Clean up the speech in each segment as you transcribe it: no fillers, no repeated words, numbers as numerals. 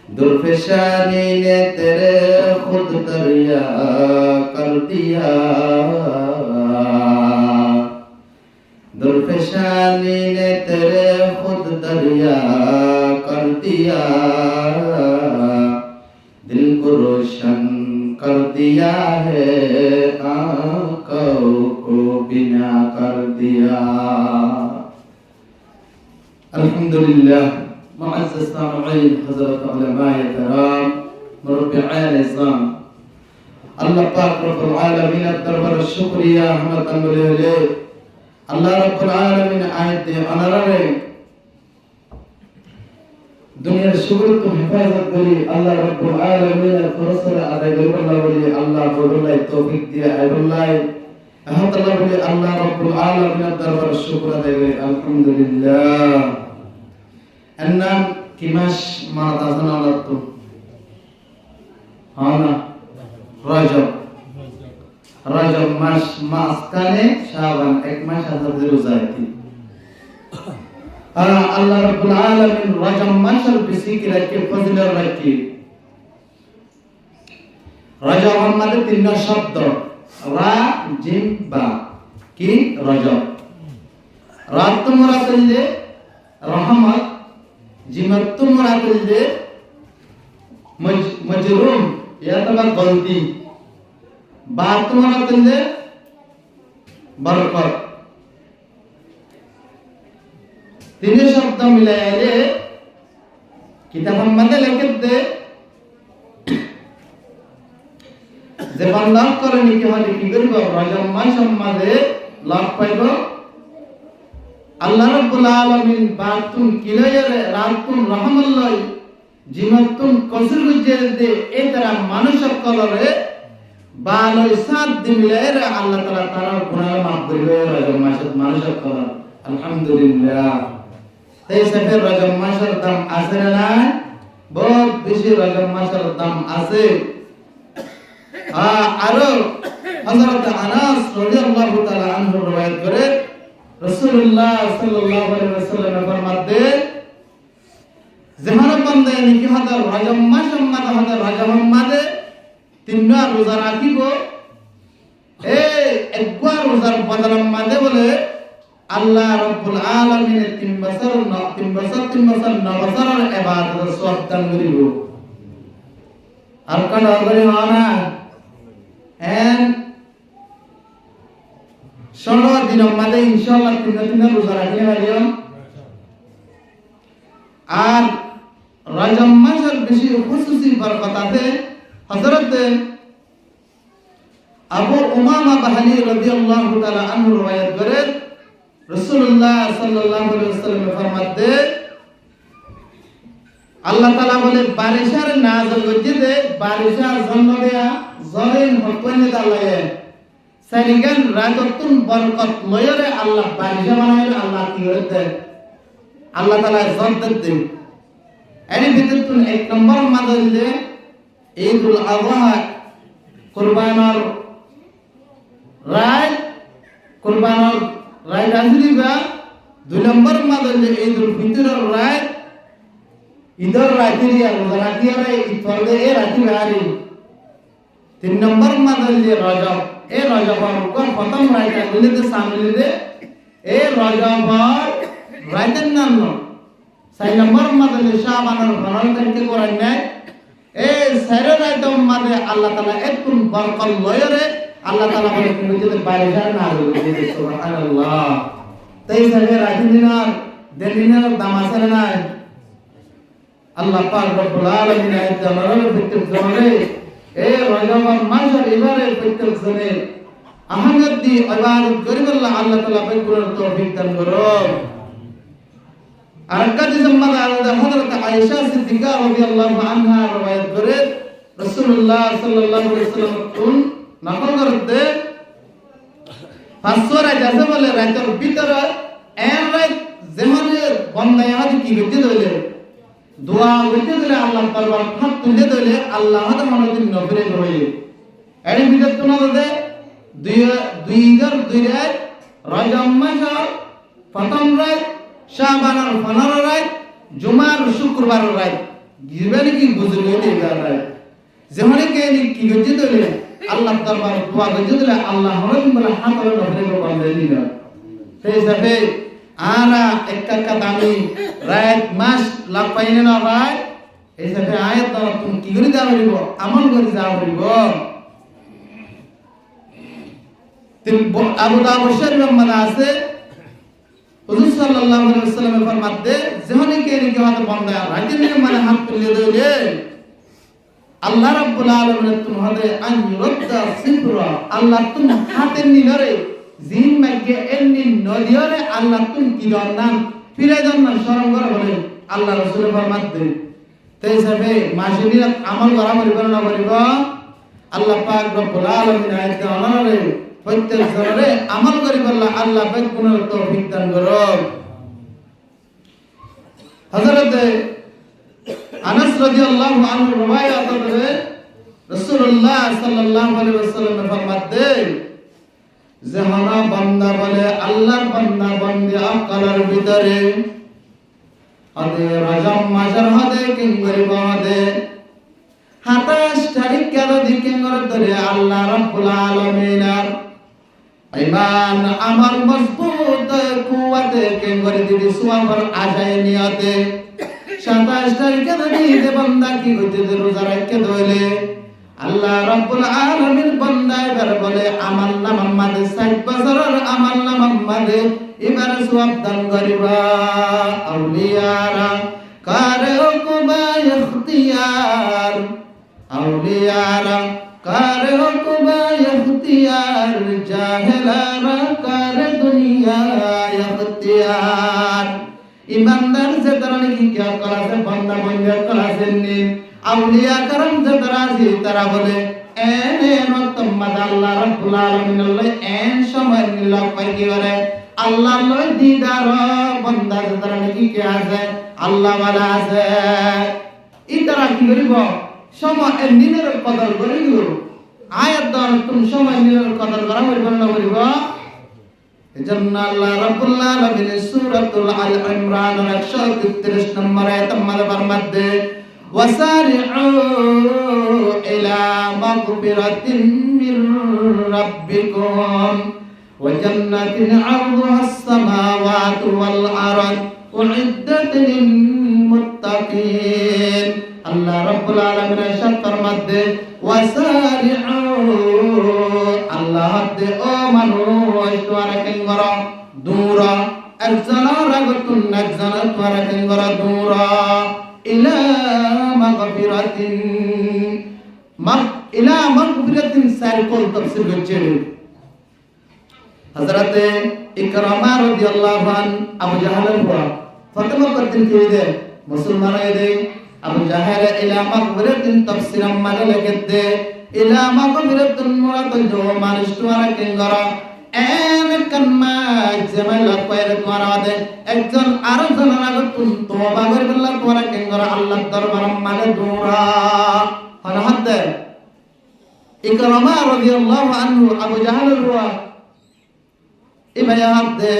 दुर्फिशानी ने तेरे खुद दरिया कर दिया, दुर्फिशानी ने तेरे खुद दरिया कर दिया, दिल को रोशन कर दिया है, आंखों को बिना कर दिया। अल्हम्दुलिल्लाह मुअज़्ज़ज़ सामिईन हज़रत उलमाए किराम मुरब्बिआन इस्लाम, अल्लाह पाक रब्बुल आलमीन दरबार शुक्रिया हमद अल्हम्दुलिल्लाह। अल्लाह रब्बुल आलमीन आयत दे अनरारे दुनियार शुक्र तुम हिफाजत करी अल्लाह रब्बुल आलमीन फरसर आदाय करबल्ला बोली अल्लाह बोलाई तौफीक दिया अल्लाह अहमदुल्लाह बोली अल्लाह रब्बुल आलमीन दरबार शुक्र आदाय करी अल्हम्दुलिल्लाह। अन्नाम किमाश माताजना लत्तु हाना रजब रजब मास मासकाने शाबान एक मास आसार रोजा थी। अल्लाह रब्बुल आलमीन रजब मासर बेশি করে কে ফজিলত রাখি। रजब আমাদের তিন শব্দ রা জিম বা কি রজব। রাত মোরা করলে রহমত, জিমত মোরা করলে মজরুম ইয়াতবা গলতি, बात मोरा करले बरकत। तीन शब्द मिलाइले किताब मध्ये लिखे दे जे बंदा करे निके हले की करबो रजब मास मध्ये लाभ पाइबो। अल्लाह रब्बुल आलमीन बातुन किलायरे रातुन रहमतुल्लाह जिमतुन कसर गुजे दे ए तरह मानुष कलरे बालोय सात दिन मिलाएर अल्लाह ताला तारा गुनाह माफ करबे रजब मासत মানুষ করা আলহামদুলিল্লাহ। তাই সফের রজব মাসের দাম আছে না বহুত বেশি রজব মাসের দাম আছে। আরো হযরত আনাস রাদিয়াল্লাহু তাআলা আনহু riwayat করে রাসূলুল্লাহ সাল্লাল্লাহু আলাইহি ওয়াসাল্লাম ফরমাতে যেমন বান্দা নাকি হাজার রজব মাস সম্মান হাজার রজব মাসে তিনটা রোজা রাখিব একবার রোজার বদলাম মাঝে বলে আল্লাহ রব্বুল আলামিনের 3 বছর 9 বছরের ইবাদতের সওয়াব দান করিব। আর কোন করে না এন 16 দিনের মাঝে ইনশাআল্লাহ তিন রোজা রাখলে পারিও। আর রজব মাসের বেশি খুশুসি বরকত আছে। हजरत अबू उमामा बहली रदियल्लाहु ताला अन्हु रिवायत करे রাসূলুল্লাহ সাল্লাল্লাহু আলাইহি ওয়াসাল্লাম ফরমাতে আল্লাহ তাআলা বলে বারিশার নাযিল হইতে বারিশার জন্য দেয়া জরিন হকনে দালায়ে সারিগান রাজতুন বরকত লয়রে আল্লাহ বারিশা বানাইলে আল্লাহ কি হইতে আল্লাহ তাআলা জব্দ দেন। এর ভিতর তুন এক নম্বর মাদল দে ঈদুল আযহা কুরবানের রায় কুরবানের রায় রাজরিবা। দুই নম্বর মাদলে ঈদুল ফিতরের রায় ঈদের রাতিরিয়া রোজা রাখিয়ারে ইফতারে এ রাতি বাহারি। তিন নম্বর মাদলে রজব এ রজবর কোন প্রথম রায়টা গুলিতে শামিল দে এ রজবর রায়তের নাম। 4 নম্বর মাদলে শাবানের 15 তারিখে করাই নাই এ সাইরের একদম মাঝে আল্লাহ তাআলা একটুন বরকত লয়রে আল্লাহ তাআলা বলে তুমি যদি বাইরে যাও না বলে সুবহানাল্লাহ। তাই সাইরে রাখি দিনার দিনের দাম আছে না আল্লাহ পাক রব্বুল আলামিন এই জামানের ভিতর জমরে এ রজব মাসের এবারে প্রত্যেক জনে আহমদ দি ইবাদত করিবল্লাহ আল্লাহ তাআলা বাইকুর তৌফিক দান করুন। আরেকটা জিম্মাদার আলাদা হযরত আয়েশা সিদ্দিকা রাদিয়াল্লাহু আনহা riwayat করে রাসূলুল্লাহ সাল্লাল্লাহু আলাইহি ওয়াসাল্লাম কোন নকল করতে পাঁচরা যাতে বলে রাতের ভিতরে এর রাত যেমনে বন্দায় হাতে কি হইতে দইলে দোয়া হইতে দইলে আল্লাহ দরবার হাত তুলে দইলে আল্লাহ হাতে মনোদিন নফরে হইলে এর ভিতর তোনা দে দুই রাত রজব মাসের প্রথম রাত শাবানের 15 রাত জুমার শুক্রবার রাত গিরবানি কি বুজুর্গ দিয়ে গায় যেমন কি গজ্জি দিলে আল্লাহ দরবার দোয়া গজ্জি দিলে আল্লাহ হরম বলে হাত হলো নফরে গো বন্ধ দিল সেই হিসাবে আরা একটা দামি রাত মাস লাভ পাইনে না ভাই এই হিসাবে আয়াত দ্বারা তুমি কি করে যাওয়া হইব আমল করে যাওয়া হইব আবু দাউদ শরীফের মধ্যে আছে হুজুর সাল্লাল্লাহু আলাইহি ওয়াসাল্লামের ফরমাতে যেমনই কে নি কেউ বন্ধ রাতে নিয়ে মানে হাত তুলে দিলে আল্লাহ রাব্বুল আলামিন তুমি হদে আন ইউরদ্দা সিফরা আল্লাহ তুমি হাতে নিলরে জিন মাগে এন্নি নদিয়রে আল্লাহ তুমি কি দন্নান ফিরে দন্নান শরম করে বলে আল্লাহ রাসূল ফরমাতে তাই হিসাবে মাসে দিন আমল করা পরিব না পরিব আল্লাহ পাক রব্বুল আলামিন আয়াত অনারে প্রত্যেক জনরে আমল করি বললা আল্লাহ পাক গুণের তৌফিক দান করো হযরত আনাস রাদিয়াল্লাহু আনহু রওয়ায়াত আছে রাসূলুল্লাহ সাল্লাল্লাহু আলাইহি ওয়াসাল্লাম ফরমাতে যে হানা বান্দা বলে আল্লাহর বান্দা বান্দে আকলার ভিতরে আদে রাজম মাজার হাদে কিংবরি বাদে 27 তারিখ কেন দিকে ধরে আল্লাহ রাব্বুল আলামিনের ঈমান আমল মজবুত কুওয়াতে কিংবরি দিদি সুয়াফর আশায় নিয়তে 27 তারিখে দিতে বান্দা কি হইতে রোজা রাখতে দইলে আল্লাহ রাব্বুল আলামিন বান্দায় বের বলে আমল নামা মাদে 60 বছরের আমল নামা মাদে এবার সওয়াব দান করিবা আউলিয়ারা কারে হুকুমা ইখতিয়ার আউলিয়ারা কারে হুকুমা ইখতিয়ার জাহেলারা কারে দুনিয়া ইখতিয়ার ইমানদার যে তারা নাকি কি করাছে বান্দা বান্দা করাছে নি আউলিয়া کرام যে তারা আছে তারা বলে এনে মতম্মাদ আল্লাহ রাব্বুল আলামিন আল্লাহ এন সময় নিল পাই কি করে আল্লাহ লয় দিদার বান্দা যে তারা নাকি কি আছে আল্লাহ ওয়ালা আছে ই তারা কি করিব সময় দিনের কদর করিব আয়াত দান তুমি সময় দিনের কদর করা হইব না করিব এজন্য আল্লাহ রাব্বুল আলামিন সূরাতুল আল ইমরান 133 নম্বর আয়াতের মধ্যে ফরমাতে ওয়াসারিউ ইলা মাগফিরাতিন মির রাব্বিকুম ওয়া জান্নাতিন আরদুহাস সামাওয়াতু ওয়াল আরদ উইদ্দাত লিল মুত্তাকিন আল্লাহ রাব্বুল আলামিন ইরশাদ ফরমাতে ওয়াসারিউ আল্লাহ দে ও মানুষ তোরা কেন করো দূর একজন রাগতুন একজন তোরা কেন করো দূর ইলা মাগফিরাতিন সারকুল তাফসীর করছে হযরত ইকরামা রাদিয়াল্লাহু আন আবু জাহলের পর ফাতেমা করতেন কি দে মুসলমান দে আবু জাহল ইলা মাগফিরাতিন তাফসীর মানে লিখতে ইলা মাগফিরাতুন মুরাদ जो মানুষ তোরা কেন করো এন কান্মা জামালা কয়রে তোরা দে একজন আরেকজন রাগতুন তওবা করে বললা তোরা কেন করো আল্লাহর দরবার মানে দূরা হন হাত ইকরামা রাদিয়াল্লাহু আনহু আবু জাহলের রুয়া ইবায়াত দে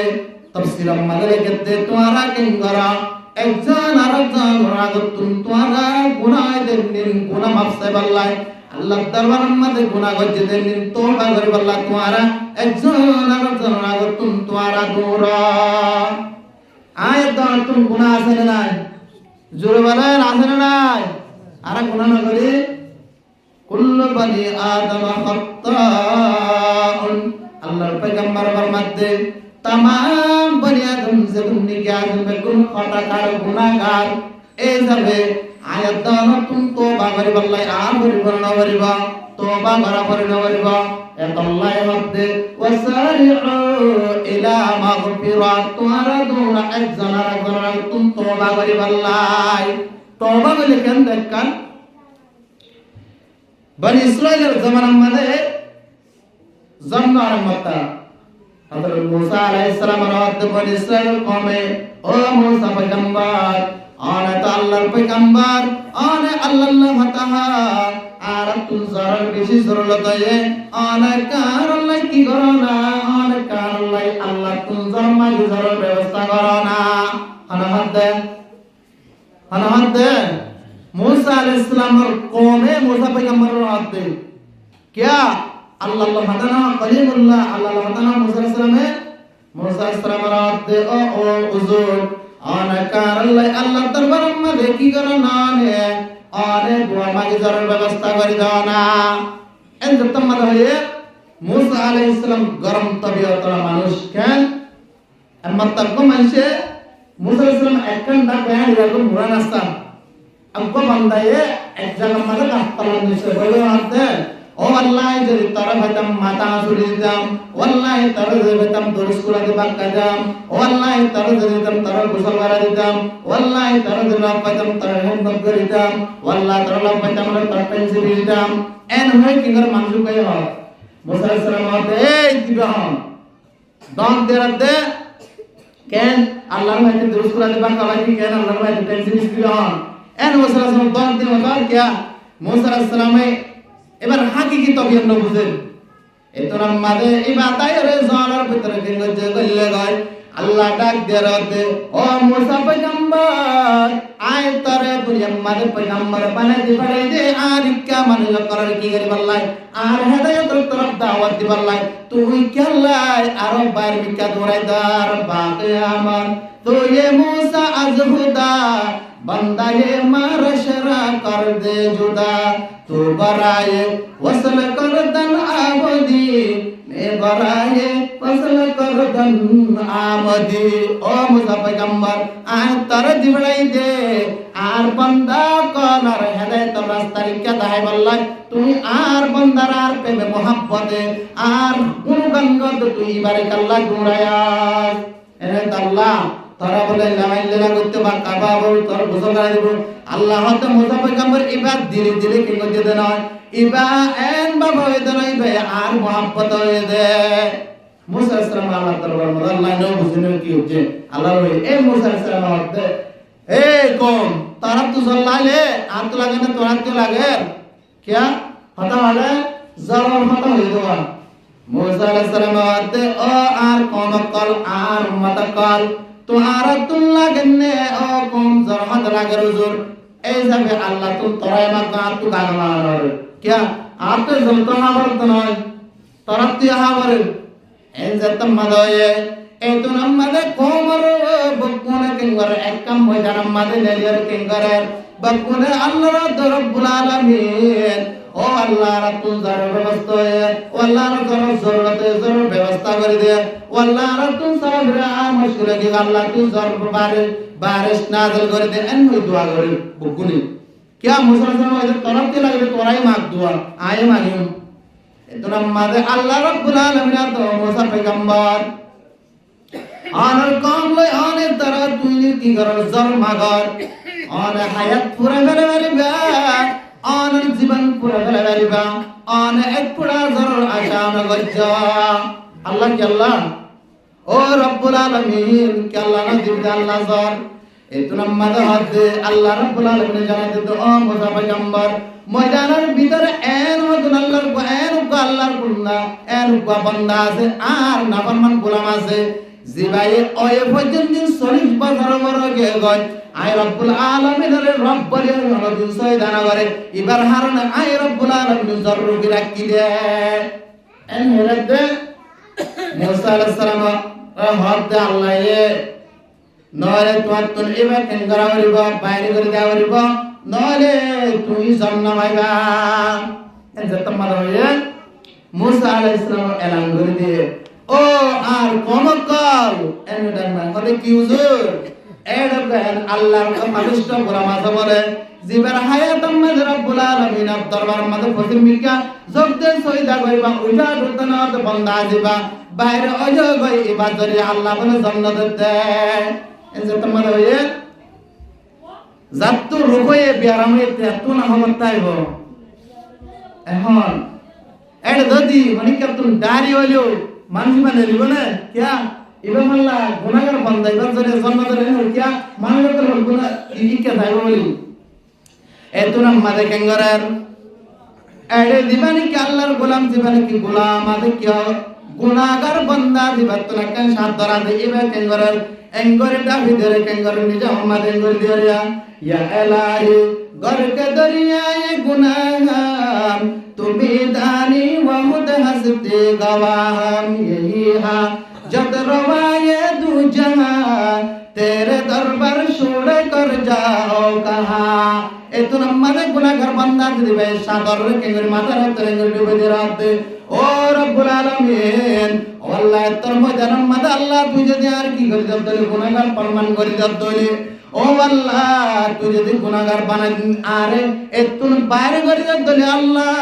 তাফসীর মানে লিখতে তোরা কেন করো একজন আরেকজন রাগতুন তোরা গুনাহ দেন গুনাহ মাফ সাইবাল্লাহ আল্লাহ দরবার মধ্যে গুনাহ গজ্জে দেন তওবা করে বললা তোরা একজন আরেকজন রাগতুন তোরা দূরা আয়াত দান তুমি গুনাহ আছে না নাই জোরে বলেন আছে না নাই আর গুনাহ না করে কুল্লু বনি আদম খাত্তাউন আল্লাহর পয়গম্বর ফরমাতে तमाम बनी आदम से तुमने क्या आदम में गुन खटाकार गुनाहगार ए सबे आयत दान तुम तौबा करि बल्लाई आर करि बलना करिबा तौबा करा करिना करिबा एतल्लाह वदे वसारिउ इला मगफिरात तुरदुन अजला गरा तुम तौबा करि बल्लाई तौबा कइले केन देखकान बनी इस्राइलेर जमाना मध्ये जन्म आरंभता हज़रत मूसा अलैहिस्सलाम रात बनी इस्राइल कौमे ओ मूसा पैगंबर आने तो अल्लाहर पैगंबर आने अल्लाह ताहा আর তুই জরর বেশি জরুরত এ আনে কার আল্লাহ কি করো না আনে কার আল্লাহ তুই জরমা ব্যবস্থা করো না হানাহাত দে আলাইহিস সালামের কওমে মুসা পয়গম্বরের হাতে क्या अल्लाह हदाना कलीमुल्लाह अल्लाह हदाना मूसा अलैहिस सालामे मूसा अलैहिस सालाम राते ओ हुजूर आना कार अल्लाह दरबार में देखी करना ने आने दुआ मांगी जरूर व्यवस्था करी दाना एन जब मत होए मूसा अलैहिस सलाम गरम तबियत मानुष केन अम्मा तक मनसे मूसा अलैहिस सलाम एकन दा बयान यागो मुरान आस्ता अब्बा बंदाये एक जगह मत कास्तला निसे बोले आते ओ अल्लाह जरी तरफ हतम माता सुरी दम वल्लाह तरफ जबतम दुरुस कुला दे बक्कदम ओ अल्लाह तरफ जबतम तरफ गुसल करा दम वल्लाह तरफ जबतम तरफ हम बगरी दम वल्लाह तरफ पतम तरफ पेंसिल दम एन होय किंगर मानजू कय हो मूसा अलैहिस सलाम आते ए तिबहम दान दे रदे केन अल्लाह में दुरुस कुला दे बक्कवा की केन अल्लाह में पेंसिल दिबहम एन मूसा अलैहिस सलाम दान दे मत क्या मूसा अलैहिस सलाम এবার হাকিকি তবিয়ত বুঝেন এতনা মাদে ইবাদাই রে জানার ভিতরে কিন্তু যে গল্লে গায় আল্লাহ ডাক দেরতে ও মুসা পয়গম্বর আয় তরে দুনিয়া মাদে পয়গম্বর বানাই দিবারে দে আর ইকা মানুষ করার কি করি বললাই আর হেদায়েতের তরফ দাওয়াত দিবাল্লাই তুই কেলাই আর বাইর মিকা দৌড়াই দার বাকে আমার তো ये मूसा अजहुदा बंदा ये मारशरा कर दे जुदा तू बराए वसल कर दन आमदी मैं बराए वसल कर दन आमदी ओ मूसा पैगंबर आय तर दिवड़ाई दे आर बंदा कलर हेदायत रास्ता रिक्का दाय बल्ला तू आर बंदार आर पे में मोहब्बत आर गुणगंगत तू बारे कल्ला गुराया एने अल्लाह তারা বলে লাইলা করতে বা কাবা বল তোর গোসল করে দেব আল্লাহ তো মুসা পয়গম্বর ইবাদ ধীরে ধীরে কি করতে দেন ইবা এন বাবা হয়ে দেন ইবা আর মোহাব্বত হয়ে দে মুসা আলাইহিস সালাম আল্লাহ দরবার মধ্যে আল্লাহ নো বুঝিনে কি হচ্ছে আল্লাহ বলে এ মুসা আলাইহিস সালাম হতে এ কোন তারা তো জল্লালে আর তো লাগে না তোরা তো লাগে क्या पता वाला जरूर पता हो जाएगा मुसा अलैहिस सलाम हते ओ आर कौन कल आर मत कल तो आरतुल लागने ओ कौन जरहत लागे हुजूर ए जाबे अल्लाह तुम तोराय मा का तू गागमार क्या आप तो जलतो हावर तो नय तरत्ती हावर एन जतम मदये ए तो नम्मदे कोमर बकुने किंगर एकम मजार मदे नेलियर किंगर बकुने अल्लाह रब्बुल आलमीन ओ अल्लाह रब्बुल जरूर व्यवस्था है ओ अल्लाह रब्बुल जरूरत है जरूर व्यवस्था कर दे ओ अल्लाह रब्बुल सबरा मशकुर की अल्लाह तू जरूर बारिश नाज़िल कर दे एन हुई दुआ कर बकुने क्या मुसलमान इधर तरफ के लगे तोराई मांग दुआ आए मांगियो इतना मादे अल्लाह रब्बुल आलमीन तो मूसा पैगंबर आनर काम ले आने तरह तुनी की कर जर मागर आने हयात पूरा करे वाली बा आनर जीवन पूरा करे वाली बा आने एक पूरा जरूर आशान गज्जा अल्लाह के अल्लाह ओ रब्बुल आलमीन के अल्लाह ने दिल अल्लाह जर इतना मद हद अल्लाह रब्बुल आलमीन जाने दे ओ मूसा पैगंबर ময়দানের ভিতরে এন মতন আল্লাহর को আল্লাহর গুণা এন को বান্দা আছে আর নাফরমান গোলাম আছে জিবায়ে ওয়ে পর্যন্ত 40 বছর বড় গয় আই রব্বুল আলামিনের রব বলে নবী সয়দানা করে এবার হারুন আই রব্বুল আলামিন জরুরি রাখি দে এন হেরাতে মুসা আলাইহিস সালাম হদ আল্লাহ এ নরে তুন এবার কেন করাবরিব বাইরে করে দেওয়ারিব নরে তুই জান্না মাইবা এন যত মারবে মুসা আলাইহিস সালাম এলান করে দিয়ে ओ आर कमकल एनडन মানে কি হুজুর এডবেন আল্লাহর কমালিষ্ট গোলামাজ বলে জিবার হায়াতাম মে রব্বুল আলামিন দরবার মধ্যে ফতিমিকা জবদে সইদা গইবা উজা দুতনা তো বন্দা জিবা বাইরে অজ গই ইবাদরি আল্লাহ বলে জান্নাত দে এজে তোমার হয়ে জাতু রুকয়ে বিয়ারামে তেতু না হমতাইব এখন এড দদি মানে কতন দাড়ি হলো মানুষ মানে লিবনে क्या इबे मल्ला गुनाहगार बंदा इबे जरे जन्म जरे क्या मानव कर गुनाह इके थाइबो बोली एतुना मादे केंगरार एडे दिबानी के अल्लाहर गोलाम दिबानी की गोलाम आदे क्या গুনাহগার বান্দা দিবা তোলা কেন সাত ধরা দে ইবা কেন করার এঙ্গরে দাবিদের কেন করে নিজে উম্মাদ এঙ্গর দিয়া ইয়া ইলাহি घर के दरियाए गुनाह तुम्ही दानी व खुद हंसते गवाह यही हा जब रवाए दू जहां तेरे दरबार छोड़ कर जाओ कहां এতো নম্বরে গুনাহগার বান্দা দিবে সাগর কে করে মাথার হাতে ডুবে দিয়ে রাতে ও রব্বুল আলামিন আল্লাহ তোর ময়দান মধ্যে আল্লাহ তুই যদি আর কি করে দলে গুনাহগার প্রমাণ করে দলে ও আল্লাহ তুই যদি গুনাহগার বানাই আরে এতুন বাইরে করে দলে আল্লাহ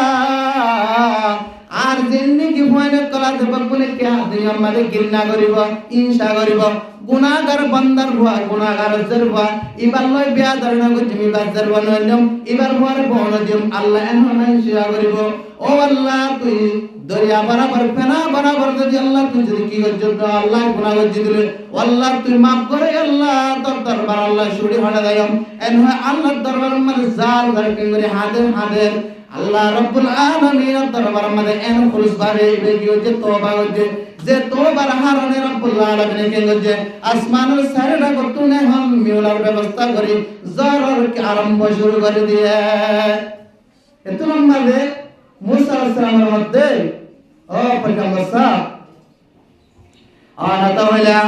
আর জিন্দেগি ভয়নে কলা দেব বলে কে দুনিয়ার মধ্যে ঘৃণা করিব হিংসা করিব গুনাহগার বান্দার ভয় গুনাহগার জের ভয় ইবার লয় বিয়া ধারণা করছি ইবার জের বানাইলাম ইবার ভয় বহন দিম আল্লাহ এমন হিংসা করিব ও আল্লাহ তুই দরিয়া বরাবর ফেনা বরাবর যদি আল্লাহ তুই যদি কি করছ আল্লাহ গুনাহ করছি দিলে আল্লাহ তুই মাফ করে আল্লাহ তোর দরবার আল্লাহ ছুটি হটে দাইম এন হয় আল্লাহর দরবার মানে জাল ধরে করে হাদের আল্লাহ রব্বুল আলামিন দরবার মধ্যে এন খুলস ভাবে বেগিও যে তওবা হচ্ছে যে তওবার হারনে রব্বুল আলামিন কে গজে আসমানের সারেটা করতুনে হম মিউলার ব্যবস্থা করি জরর কে আরম্ভ শুরু করে দিয়ে এত নম্বরে মুসা আলাইহিস সালামের মধ্যে ও পয়গম্বর সাহেব আনা তাওলা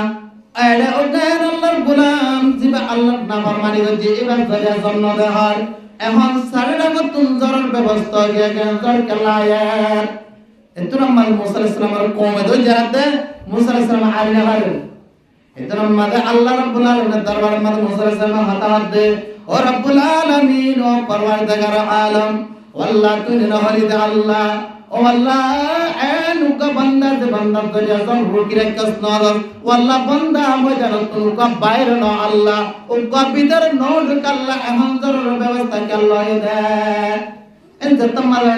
আলে ওদের আল্লাহর গোলাম জিবা আল্লাহর নাফরমানি করছে এবার জলে জন্ম দেহার এখন সারেটা করতুন জরর ব্যবস্থা গিয়ে জর কেলায়াত এত নম্বর মুসা আলাইহিস সালামের কওমে দই জাতে মুসা আলাইহিস সালাম আইনা হারে এত নম্বরে আল্লাহ রাব্বুল আলামিনের দরবার মধ্যে মুসা আলাইহিস সালাম হাতাহাত দে ও রাব্বুল আলামিন ও পরওয়ারদিগার আলম আল্লাহ তুই না হলি দে আল্লাহ ও আল্লাহ এনুকা বান্দা যে বান্দা দরিয়া জম রুকি রাখছ না আল্লাহ বান্দা মই জানো তুকা বাইরে না আল্লাহ ও কা ভিতর নো ঢুক আল্লাহ এখন জরুর ব্যবস্থা কে আল্লাহ দে এন জতমালে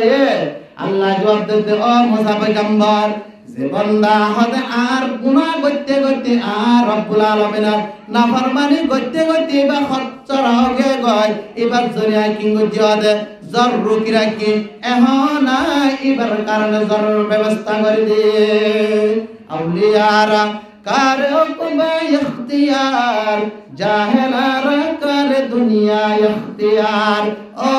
আল্লাহ জবাব দে ও মুসা পয়গম্বর যে বান্দা হতে আর গুনাহ করতে করতে আর রব্বুল আলামিন নাফরমানি করতে করতে বা খচ্চর হয়ে গয় এবার জরিয়া কিংগ জিয়াদে জর রুকি রাখি এখন এবার কারণে জরুর ব্যবস্থা করে দে আউলিয়ারা কার হুকমে ইখতিয়ার জাহেলারা কার দুনিয়া ইখতিয়ার ও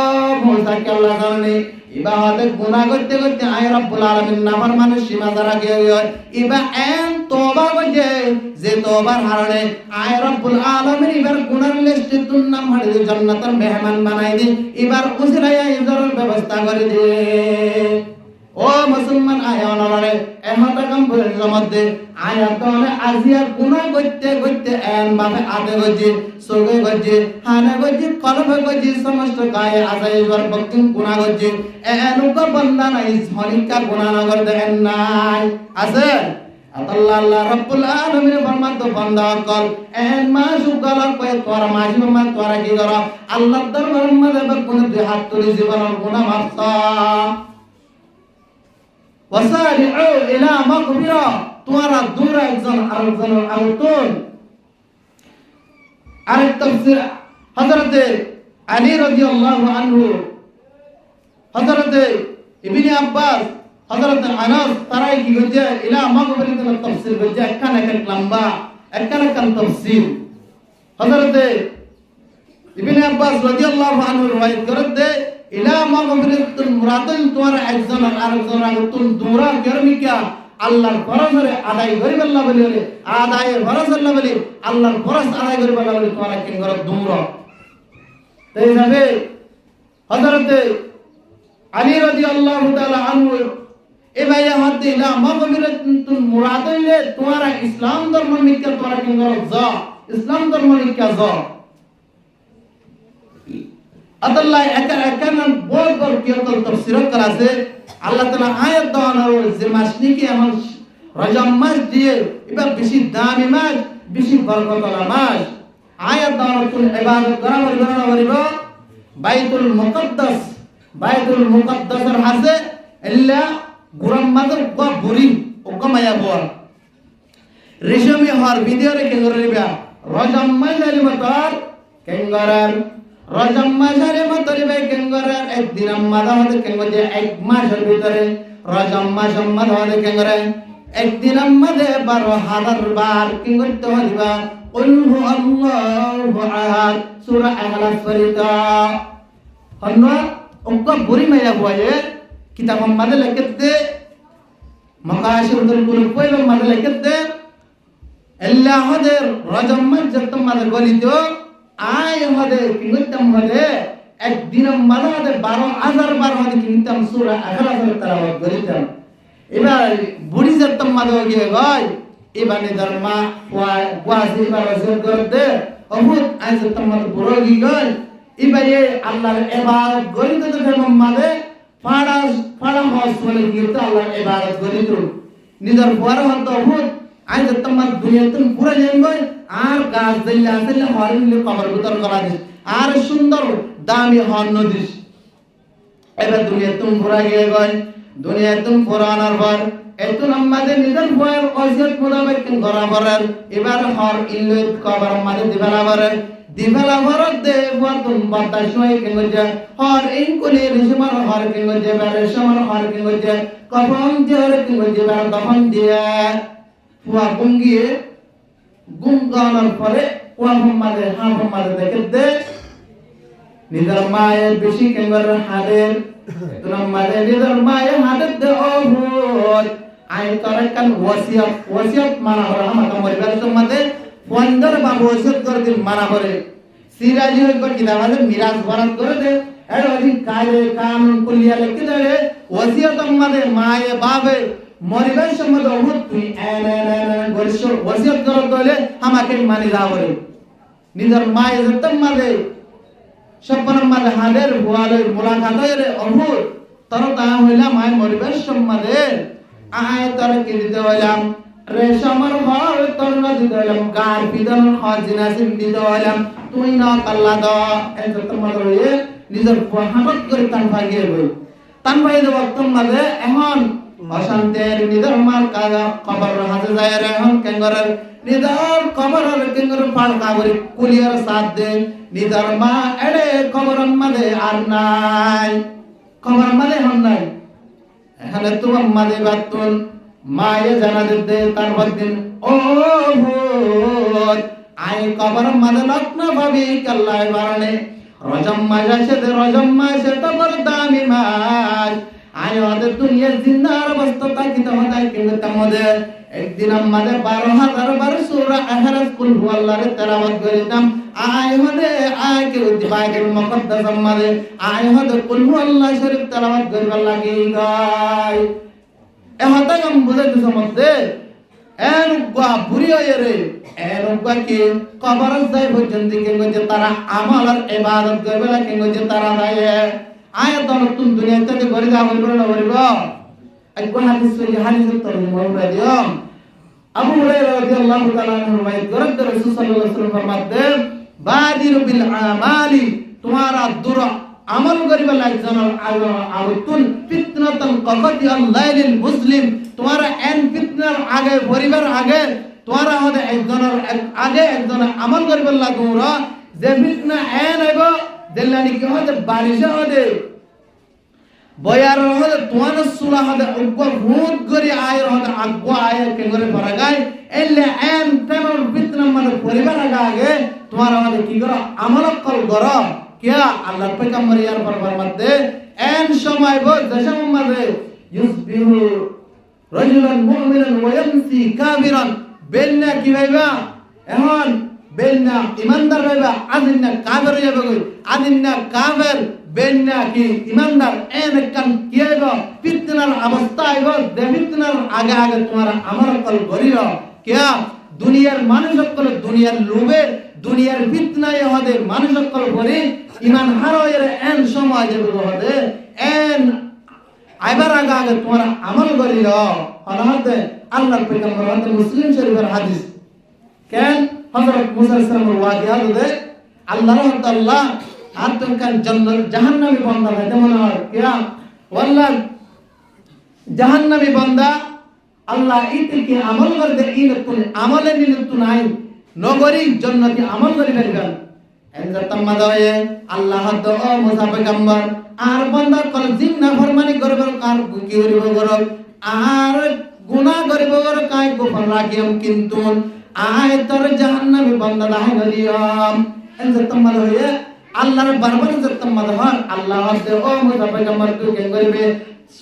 মুসা কে আল্লাহ জানে ইবাদতে গুনাহ করতে করতে আয় রব্বুল আলামিন নাফরমানি সীমা দ্বারা গিয়ে ইবা এন তওবা করে যে তওবার কারণে আয় রব্বুল আলামিন এবার গুনার লিস্টে তুন নাম হাড়ে জান্নাতের মেহমান বানাই দি এবার উসরায়া ইজারের ব্যবস্থা করে দে ও মুসলমান আয়ানরে এমতা কাম বলের মধ্যে আয়াতনে আজিয়া গুনাহ করতে করতে এন ভাবে আদে গজি সোগে গজি হানে গজি কলবে গজি সমস্ত গায়ে আজাইবার বক্তিম গুনাহ গজি এনুকা বান্দা নাই হনিকা গুনাহ না করে দেন নাই আছে আল্লাহ রাব্বুল আলামিন ফরমাতো বান্দা কল এন মা সুগাল কয় তোরা মাঝি মা তোরা কি কর আল্লাহ দরবার মধ্যে বকুন দুই হাত তুলে জীবনের গুনাহ মাফসা ওয়াসারিউ ইলা মাগফিরা তোরা দূর একজন আরেকজন আউতুন আরেক তাফসীর হযরতে আলী রাদিয়াল্লাহু আনহু হযরতে ইবনে আব্বাস হযরতে আনাস তারাই কি গজে ইলা মাগফিরাতুল তাফসীর গজে একখান এক লম্বা একখান একখান তাফসীর হযরতে ইবনে আব্বাস রাদিয়াল্লাহু আনহু রওয়ায়াত করতে ইলা মাগফিরাতুল মুরাদান তোরা একজন আরেকজন আউতুন দূরা করমিকা আল্লাহর ফরজরে আদায় করিব আল্লাহ বলে আদায় ফরজ আল্লাহ বলে আল্লাহর ফরজ আদায় করিব আল্লাহ বলে তোরা কি কর দূর তাই যাবে হযরতে আলী রাদিয়াল্লাহু তাআলা আনহু এ ভাইয়া হাতে ইলা মাগফিরাতুল মুরাদান লে তোরা ইসলাম ধর্ম মিকা তোরা কি কর যা ইসলাম ধর্ম মিকা যা আল্লাহ একান বড় বড় কিয়াতল তাফসীর করাছে আল্লাহ তাআলা আয়াত দাওয়ানোর যে মাস নাকি এমন রজব মাস দিয়ে এবার বেশি দামি মাস বেশি বরকতওয়ালা মাস আয়াত দাওয়ানোর কোন ইবাদত করা বর্ণনা করিব বাইতুল মুকদ্দাসের হাসে ইল্লা গুরাম মাদর ক বুরি ও কমায়া বল রেশমি হর ভিডিও রে কে করিবা রজব মাস আলি মতর কেঙ্গরার রজব মাসের মতরে বে কেঙ্গরার একদিন মাদা হতে কেঙ্গরে এক মাসের ভিতরে রজব মাস মাদা হতে কেঙ্গরে একদিন আমাদের 12,000 বার কি করতে হইবা কুল হু আল্লাহু আহাদ সূরা ইখলাস পড়িতা অন্য অঙ্ক বুড়ি মাইয়া বয়ে কিতাব আমাদের লিখতে মাকাশিরুল কুলুব কইবা আমাদের লিখতে আল্লাহ হদের রজম মজ্জত আমাদের গলিত আয় হদে কি করতাম হদে একদিন আমাদের 12,000 বার হদে কি করতাম সূরা ইখলাস তেলাওয়াত করিতাম এবার বুড়ি যেতাম মাদে গিয়ে গয় এবার ধর্মা ওয়াজি বারসে করতে অভূত আজ যেতাম মাদে বুড়ো গিয়ে গয় এবার আল্লাহর ইবাদত করিতে তো ফেমম মাদে ফাড়া হস বলে গিয়ে তো আল্লাহর ইবাদত করিত নিজের বড় হত অভূত আজ যেতাম মাদ দুনিয়াতে পুরো জান গয় আর গাছ দিল্লা আসলে হরিণ কবর ভিতর করা দিস আর সুন্দর দামি হন নদিস এবার দুনিয়াতে পুরা গিয়ে গয় দুনিয়াতে পুরানোর পর এত আমাদের নিজের বয়ের অজত মোতাবেক করা করেন এবার হর ইল্লত কবর আমাদের দিবেলা ভরত দে বতুন বাতাস হয় কেন যে হর ইন কোলে রেশমার হর কেন যে বারে সমর হর কেন যে কফন জর কেন যে বার দফন দিয়ে ফুয়া গুঙ্গিয়ে গুঙ্গানোর পরে ওয়া আমাদের দেখে দে নিজের মায়ের বেশি কেঙ্গর হাদের তোরা মায়ের নিজের মায়ের হাদের দে অভূত আই করে কান ওয়াসিয়াত মানা হরা আমাকে মরিবার তোমাদের ফন্দর বা ওয়াসিয়াত করে দিন মানা করে সিরাজি হই করে কিনা আমাদের মিরাজ বরাত করে দে এর ওই কাজে কানুন কুলিয়া লিখে দে ওয়াসিয়াত আমাদের মায়ে বাবে মরিবার সময় অভূত তুই গরিষ্ঠ ওয়াসিয়াত করে দলে আমাকে মানি যাওরে নিজের মায়ের তোমাদের সপন মাদে হাদের হুয়ালে মুলাকাত রে অভূত তরতা হইলা মায় মরিবার সম্মাদে আয় তর কি দিতে হইলাম রেশমর ঘর তরুণ দিতে হইলাম গার বিদন খাজিনা সিম দিতে হইলাম তুই না কাল্লা দ এই তো তোমার হয়ে নিজের হামত করে তান ভাগিয়ে গই তান ভাই দেব তোমাদে এখন অশান্তের নিজের মাল কাগা কবর হাজে যায় রে এখন কেঙ্গরের নিজের কবরের কেঙ্গর পাল কাগরি কুলিয়ার সাথ দে নিজের মা এড়ে কবর মাদে আর নাই কবর মাদে হন নাই এখানে তোমার মাদে বাতুন মায়ে জানা দে তার বদিন ও ভূত আই কবর মাদে লগ্ন ভাবি কাল্লাই বারণে রজম মাসে তো বড় দামি মাস আয় ওদের দুনিয়ার জিন্দার অবস্থা তাকি তোমাদের কিন্তু তোমাদের একদিন আমাদের 12,000 বার সূরা ইখলাস কুল হুয়াল্লাহর তেলাওয়াত করিতাম আয় হদে আয় কে উদ্বাগের মুকদ্দাস আমাদের আয় হদে কুল হুয়াল্লাহ শরীফ তেলাওয়াত করিবার লাগি গায় এ হতাগম বুঝাইতে সমতে এন গা বুড়ি হয়ে রে এন গা কি কবর যাই পর্যন্ত যে তারা আমল আর ইবাদত করবে না যে তারা যায় আয় তো নতুন দুনিয়াতে ঘরে যাওয়া বলবো না বলবো একবার হাদিস তো মনে দিও আবু হুরায়রা রাদিয়াল্লাহু তাআলা আনহু ভাই গরদ রাসূল সাল্লাল্লাহু আলাইহি ওয়াসাল্লাম ফরমাতে বাদিরু বিল আমালি তোমারা দুর আমল করিবা লাগজানোর আউতুন ফিতনাতান কাকাতি আল লাইলিল মুসলিম তোমারা এন ফিতনার আগে পরিবার আগে তোমারা হদে একজনের আমল করিবা লাগোরা যে ফিতনা এন আইব দেলানি কি হদে বারিশা হদে বয়ার হদে তোয়ান সুলা হদে উগ্গ ভূত গরি আয় হদে আগ্গ আয় কে করে ফরাগাই এলে এন তেমন ফিতনা মানে পরিবার আগে তোমার হদে কি করো আমল করো কিয়া আল্লাহর পয়গম্বর ইয়ার পরবার মধ্যে এন সময় বল দশম মধ্যে ইউসবিহু রাজুলান মুমিনান ওয়া ইয়ামসি কাফিরান বেলনা কি ভাইবা এখন বেলনা ইমানদার ভাইবা আদিনা কাফের যাবে কই আদিনা কাফের বেলনা কি ইমানদার এন কান কি হইব ফিতনার অবস্থা হইব দে ফিতনার আগে তোমার আমল করিও কিয়া দুনিয়ার মানুষ সকল দুনিয়ার লোভে দুনিয়ার ফিতনায় হদে মানুষ সকল করে ইমান হারায়ের এন সময় যাবে হদে এন আইবার আগে তোমার আমল করিল হতে আল্লাহর পয়গম্বর হতে মুসলিম শরীফের হাদিস কেন হযরত মুসা আলাইহিস সালামের ওয়াকিয়া দে আল্লাহর তাআলা আর তুমি কান জান্নাত জাহান্নামী বান্দা হইতে মনে হয় কিয়া ওয়াল্লাহ জাহান্নামী বান্দা আল্লাহ ইতে কি আমল করতে ইনতুন আমলে নিনতুন নাই নগরী জান্নাতি আমল করি ফেলবেন এনজা তামাদয়ে আল্লাহ তো মুসা পয়গম্বর আর বান্দা কল জিন না ফরমানি করবে আর কি হইব গরব আর গুনাহ করিব আর কাই গোপন রাখিম কিন্তু আয় তোর জাহান্নামী বান্দা দাহে নদিয়াম এন জতমাল হয়ে আল্লাহর বারবার জতমাল হন আল্লাহ দে ও মুসা পয়গম্বর তুই কেন করিবে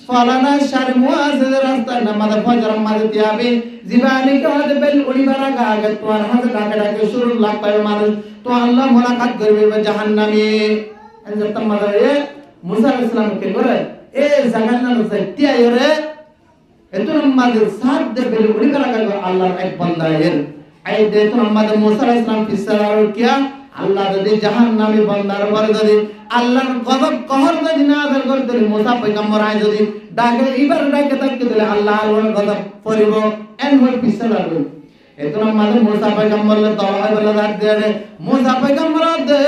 ফালানা শার মুআজিজ রাস্তা নামাজ ফজর মাঝে দিয়াবে জীবানি কাদ বেল উড়িবারা গাগে তোর হাতে ডাকে ডাকে শুরু লাখ পায় মানুষ তো আল্লাহ মুলাকাত করবে জাহান্নামী এন জতমাল হয়ে মুসা আলাইহিস সালাম কে করে এ জাহান্নাম সাইতিয়া ইরে এত নামাজে সাত দে বেল উড়িবারা গাগে আল্লাহর এক বান্দা এর আই দে তো নামাজে মুসা আলাইহিস সালাম ফিসার কিয়া আল্লাহ যদি জাহান্নামী বান্দার উপর যদি আল্লাহর গজব কহর যদি নাযিল করে দিলে মুসা পয়গম্বর আয় যদি ডাকে এবার ডাকে তাকে দিলে আল্লাহ আল্লাহর গজব পড়িব এন হই পিছে লাগবে এতো নামাজে মুসা পয়গম্বর দওয়া বলে ডাক দেয় মুসা পয়গম্বর দে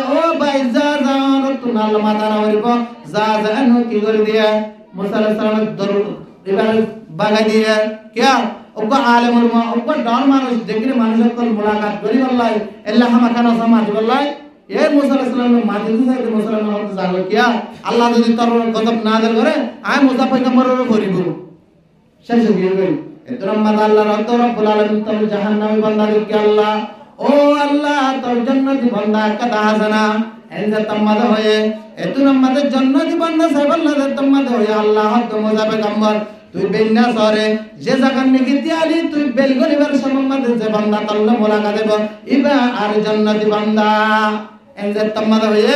ও ভাই যা জান তুমি আল্লাহ মাথা না হইব যা জান কি করে দিয়া মুসা আলাইহিস সালাম দরুদ এবার বাগাই দিয়ে কিয়া ওগো আলেমুল মা ওগো ডর মানুষ দেখলে মানুষের কোন মুলাকাত করি আল্লাহ আল্লাহ আমাকানা সমাজ আল্লাহ এ মুসা আলাইহিস সালাম মাঝে থেকে মুসলমান হতে জানো কিয়া আল্লাহ যদি তোর গজব নাযিল করে আয় মুসা পয়গম্বরের করিব শেষ হয়ে গেল এতরা মাদ আল্লাহ রব্বুল আলামিন তোর জাহান্নামী বান্দাদেরকে আল্লাহ ও আল্লাহ তোর জান্নাতি বান্দা কাদা হাসানা এনজা তামাদ হয়ে এতরা মাদ জান্নাতি বান্দা সাহেব আল্লাহ তামাদ হয়ে আল্লাহ তো মুসা পয়গম্বর তুই বেন্না সরে যে জায়গার নিগিতি আলি তুই বেলগনিবার সম্মাদে যে বান্দা আল্লাহ মুলাকাত দেব ইবা আর জান্নাতি বান্দা এনজা তামাদ হয়ে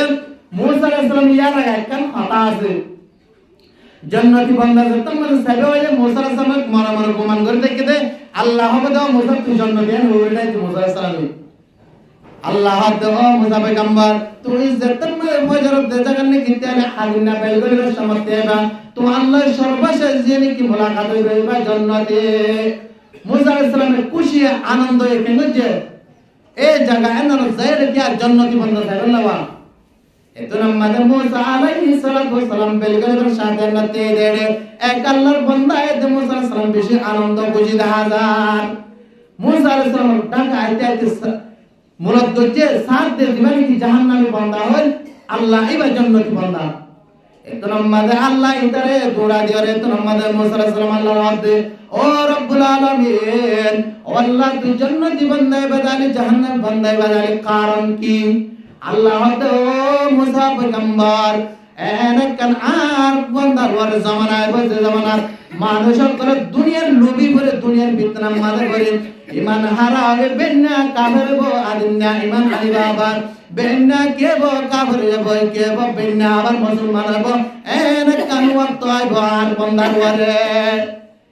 মুসা আলাইহিস সালাম ইয়ার একখান কথা আছে জান্নাতি বান্দা যে তামাদ সাহেব হয়ে মুসা আলাইহিস সালাম মরা মরা গুমান করে দেখে দে আল্লাহ হবে দাও মুসা তুই জান্নাতি হন ওইটাই তো মুসা আলাইহিস সালাম আল্লাহ দাও মুসা পয়গম্বর তুই যে তামাদ ফজর দে জায়গার নিগিতি আলি হালিনা বেলগনিবার সম্মাদে বা তো আল্লাহ সর্বশেষ যিনি কি মুলাকাত হইবে বা জান্নাতে মুসা আলাইহিস সালামের খুশি আনন্দ এখানে যে এই জায়গা এনার যাইরে কি আর জান্নাতি বান্দা সাইরাল্লাহ এত নামাজে মুসা আলাইহিস সালাম বেলগলের সাথে নাতে দেড়ে এক আল্লাহর বান্দা এত মুসা আলাইহিস সালাম বেশি আনন্দ খুশি হাজার মুসা আলাইহিস সালাম ডাকা আইতে আইতে মুরাদ হচ্ছে সাত দে দিবানি কি জাহান্নামী বান্দা হয় আল্লাহ ইবা জান্নাতি বান্দা এত নামাজে আল্লাহ ইতারে দৌড়া দিও রে এত নামাজে মুসা আলাইহিস সালাম আল্লাহর হাতে ও রব্বুল আলামিন ও আল্লাহ তুই জান্নাতি বান্দায় বাদালি জাহান্নাম বান্দায় বাদালি কারণ কি আল্লাহ হাতে ও মুসা পয়গম্বর এনেকান আর বান্দার ওর জামানায় বসে জামানার মানুষ করে দুনিয়ার লোভী করে দুনিয়ার ফিতনা মাঝে করে ইমান হারা হবে বেন্না কাফের গো আদিনা ইমান আনি বাবার বেন্না কে গো কাফের গো কে গো বেন্না আবার মুসলমান গো এনেকান ওয়াক্ত আইব আর বান্দার ওরে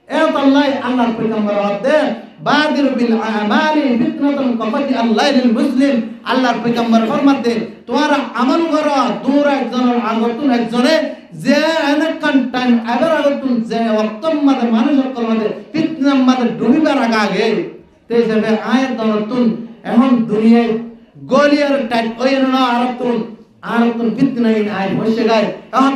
এ আল্লাহ আল্লাহর পয়গম্বর হতে বাদির বিল আমালি ফিতনাতুন কাফাতি আল্লাহিল মুসলিম আল্লাহর পয়গম্বর ফরমাতে তোরা আমল করো দূর একজনের আগতুন একজনে যে এনেকান টাইম আবার আগতুন যে ওয়াক্ত মধ্যে মানুষের কলমে ফিতনা মধ্যে ডুবিবার আগে তে যাবে আয়াত দরতুন এখন দুনিয়ায় গলিয়ার টাইট ওই না আরতুন ফিতনা আই বসে গায় এখন